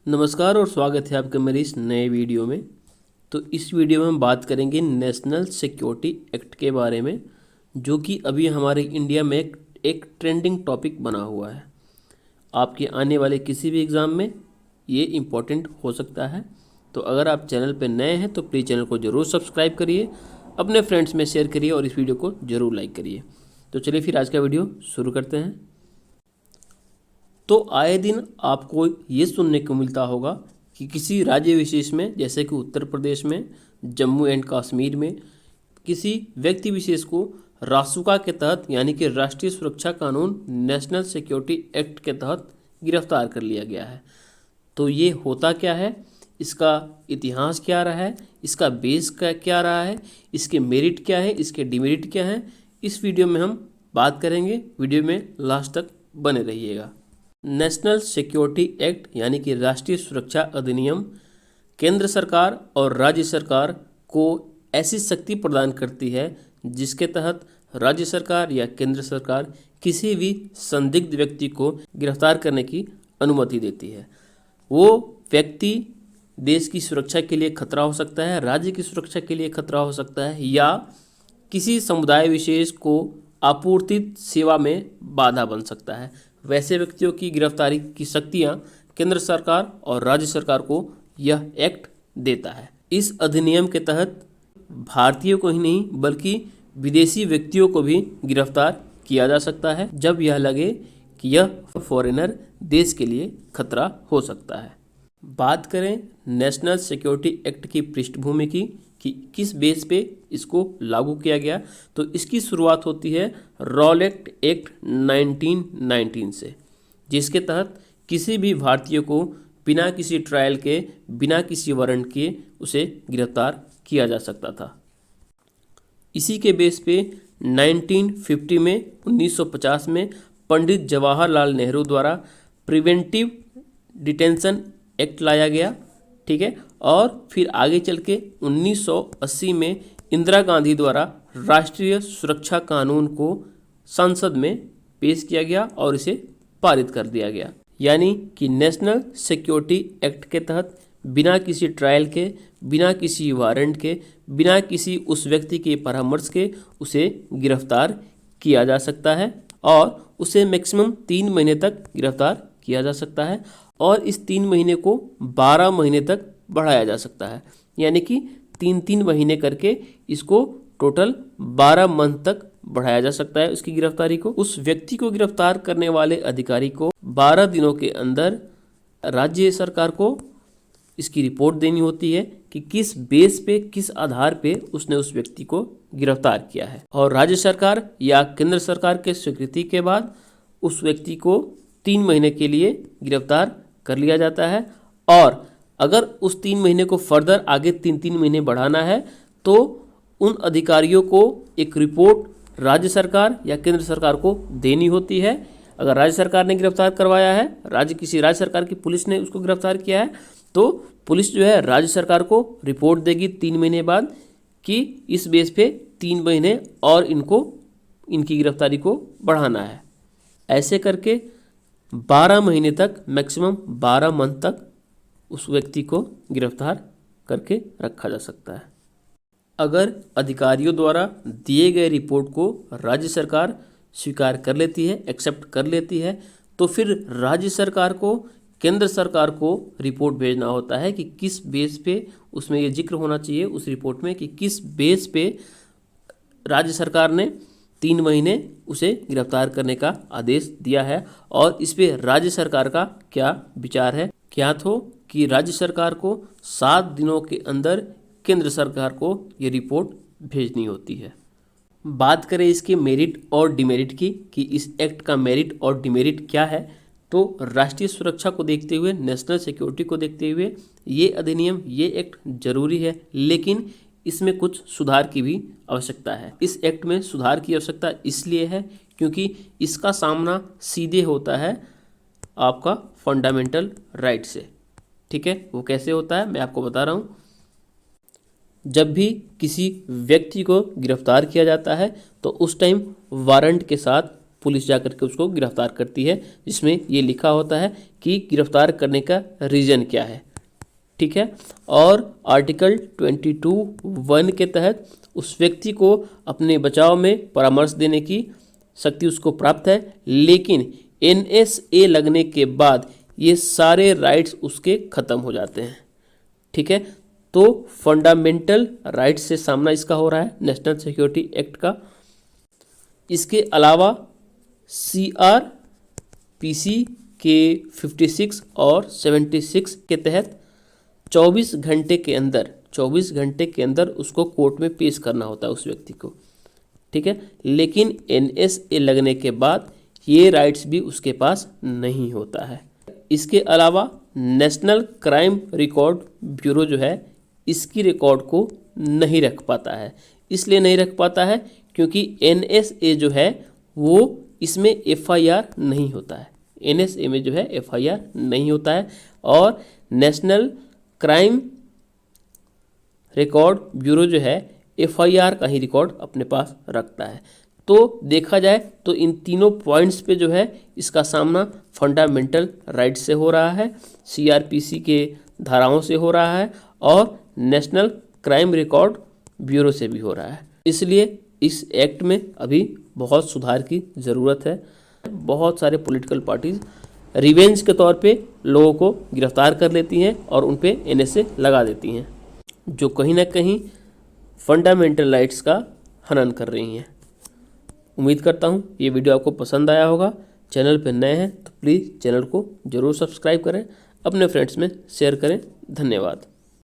नमस्कार और स्वागत है आपके मेरे इस नए वीडियो में। तो इस वीडियो में हम बात करेंगे नेशनल सिक्योरिटी एक्ट के बारे में, जो कि अभी हमारे इंडिया में एक ट्रेंडिंग टॉपिक बना हुआ है। आपके आने वाले किसी भी एग्ज़ाम में ये इम्पोर्टेंट हो सकता है। तो अगर आप चैनल पर नए हैं तो प्लीज़ चैनल को ज़रूर सब्सक्राइब करिए, अपने फ्रेंड्स में शेयर करिए और इस वीडियो को ज़रूर लाइक करिए। तो चलिए फिर आज का वीडियो शुरू करते हैं। तो आए दिन आपको ये सुनने को मिलता होगा कि किसी राज्य विशेष में, जैसे कि उत्तर प्रदेश में, जम्मू एंड कश्मीर में, किसी व्यक्ति विशेष को रासुका के तहत यानी कि राष्ट्रीय सुरक्षा कानून नेशनल सिक्योरिटी एक्ट के तहत गिरफ्तार कर लिया गया है। तो ये होता क्या है, इसका इतिहास क्या रहा है, इसका बेस क्या रहा है, इसके मेरिट क्या है, इसके डिमेरिट क्या है, इस वीडियो में हम बात करेंगे। वीडियो में लास्ट तक बने रहिएगा। नेशनल सिक्योरिटी एक्ट यानी कि राष्ट्रीय सुरक्षा अधिनियम केंद्र सरकार और राज्य सरकार को ऐसी शक्ति प्रदान करती है जिसके तहत राज्य सरकार या केंद्र सरकार किसी भी संदिग्ध व्यक्ति को गिरफ्तार करने की अनुमति देती है। वो व्यक्ति देश की सुरक्षा के लिए खतरा हो सकता है, राज्य की सुरक्षा के लिए खतरा हो सकता है, या किसी समुदाय विशेष को आपूर्तित सेवा में बाधा बन सकता है। वैसे व्यक्तियों की गिरफ्तारी की शक्तियां केंद्र सरकार और राज्य सरकार को यह एक्ट देता है। इस अधिनियम के तहत भारतीयों को ही नहीं बल्कि विदेशी व्यक्तियों को भी गिरफ्तार किया जा सकता है जब यह लगे कि यह फॉरेनर देश के लिए खतरा हो सकता है। बात करें नेशनल सिक्योरिटी एक्ट की पृष्ठभूमि की कि किस बेस पे इसको लागू किया गया, तो इसकी शुरुआत होती है रॉलेट एक्ट 1919 से, जिसके तहत किसी भी भारतीय को बिना किसी ट्रायल के, बिना किसी वारंट के उसे गिरफ्तार किया जा सकता था। इसी के बेस पे 1950 में 1950 में पंडित जवाहरलाल नेहरू द्वारा प्रिवेंटिव डिटेंशन एक्ट लाया गया, ठीक है। और फिर आगे चल के 1980 में इंदिरा गांधी द्वारा राष्ट्रीय सुरक्षा कानून को संसद में पेश किया गया और इसे पारित कर दिया गया। यानी कि नेशनल सिक्योरिटी एक्ट के तहत बिना किसी ट्रायल के, बिना किसी वारंट के, बिना किसी उस व्यक्ति के परामर्श के उसे गिरफ्तार किया जा सकता है और उसे मैक्सिमम 3 महीने तक गिरफ्तार किया जा सकता है और इस 3 महीने को 12 महीने तक बढ़ाया जा सकता है। यानी कि 3-3 महीने करके इसको टोटल 12 मंथ तक बढ़ाया जा सकता है उसकी गिरफ्तारी को। उस व्यक्ति को गिरफ्तार करने वाले अधिकारी को 12 दिनों के अंदर राज्य सरकार को इसकी रिपोर्ट देनी होती है कि किस बेस पे, किस आधार पे उसने उस व्यक्ति को गिरफ्तार किया है। और राज्य सरकार या केंद्र सरकार के स्वीकृति के बाद उस व्यक्ति को 3 महीने के लिए गिरफ्तार कर लिया जाता है। और अगर उस 3 महीने को फर्दर आगे 3-3 महीने बढ़ाना है तो उन अधिकारियों को एक रिपोर्ट राज्य सरकार या केंद्र सरकार को देनी होती है। अगर राज्य सरकार ने गिरफ्तार करवाया है, किसी राज्य सरकार की पुलिस ने उसको गिरफ्तार किया है, तो पुलिस जो है राज्य सरकार को रिपोर्ट देगी 3 महीने बाद कि इस बेस पे 3 महीने और इनकी गिरफ्तारी को बढ़ाना है। ऐसे करके 12 महीने तक, मैक्सिमम 12 मंथ तक उस व्यक्ति को गिरफ्तार करके रखा जा सकता है। अगर अधिकारियों द्वारा दिए गए रिपोर्ट को राज्य सरकार स्वीकार कर लेती है, एक्सेप्ट कर लेती है, तो फिर राज्य सरकार को केंद्र सरकार को रिपोर्ट भेजना होता है कि किस बेस पे, उसमें ये जिक्र होना चाहिए उस रिपोर्ट में कि किस बेस पे राज्य सरकार ने 3 महीने उसे गिरफ्तार करने का आदेश दिया है और इस पे राज्य सरकार का क्या विचार है। क्या तो कि राज्य सरकार को 7 दिनों के अंदर केंद्र सरकार को ये रिपोर्ट भेजनी होती है। बात करें इसके मेरिट और डिमेरिट की कि इस एक्ट का मेरिट और डिमेरिट क्या है, तो राष्ट्रीय सुरक्षा को देखते हुए, नेशनल सिक्योरिटी को देखते हुए ये अधिनियम, ये एक्ट जरूरी है, लेकिन इसमें कुछ सुधार की भी आवश्यकता है। इस एक्ट में सुधार की आवश्यकता इसलिए है क्योंकि इसका सामना सीधे होता है आपका फंडामेंटल राइट से, ठीक है। वो कैसे होता है मैं आपको बता रहा हूँ। जब भी किसी व्यक्ति को गिरफ्तार किया जाता है तो उस टाइम वारंट के साथ पुलिस जाकर के उसको गिरफ्तार करती है, जिसमें ये लिखा होता है कि गिरफ्तार करने का रीज़न क्या है। ठीक है। और आर्टिकल 22(1) के तहत उस व्यक्ति को अपने बचाव में परामर्श देने की शक्ति उसको प्राप्त है, लेकिन NSA लगने के बाद ये सारे राइट्स उसके ख़त्म हो जाते हैं। ठीक है। तो फंडामेंटल राइट्स से सामना इसका हो रहा है, नेशनल सिक्योरिटी एक्ट का। इसके अलावा CRPC के 56 और 76 के तहत 24 घंटे के अंदर उसको कोर्ट में पेश करना होता है उस व्यक्ति को। ठीक है। लेकिन NSA लगने के बाद ये राइट्स भी उसके पास नहीं होता है। इसके अलावा नेशनल क्राइम रिकॉर्ड ब्यूरो जो है इसकी रिकॉर्ड को नहीं रख पाता है। इसलिए नहीं रख पाता है क्योंकि NSA जो है वो इसमें FIR नहीं होता है। NSA में जो है FIR नहीं होता है और नेशनल क्राइम रिकॉर्ड ब्यूरो जो है FIR का ही रिकॉर्ड अपने पास रखता है। तो देखा जाए तो इन तीनों पॉइंट्स पे जो है इसका सामना फंडामेंटल राइट से हो रहा है, CRPC के धाराओं से हो रहा है और नेशनल क्राइम रिकॉर्ड ब्यूरो से भी हो रहा है। इसलिए इस एक्ट में अभी बहुत सुधार की ज़रूरत है। बहुत सारे पॉलिटिकल पार्टीज रिवेंज के तौर पे लोगों को गिरफ्तार कर लेती हैं और उन पे NSA लगा देती हैं, जो कहीं ना कहीं फंडामेंटल राइट्स का हनन कर रही हैं। उम्मीद करता हूँ ये वीडियो आपको पसंद आया होगा। चैनल पर नए हैं तो प्लीज़ चैनल को ज़रूर सब्सक्राइब करें, अपने फ्रेंड्स में शेयर करें। धन्यवाद।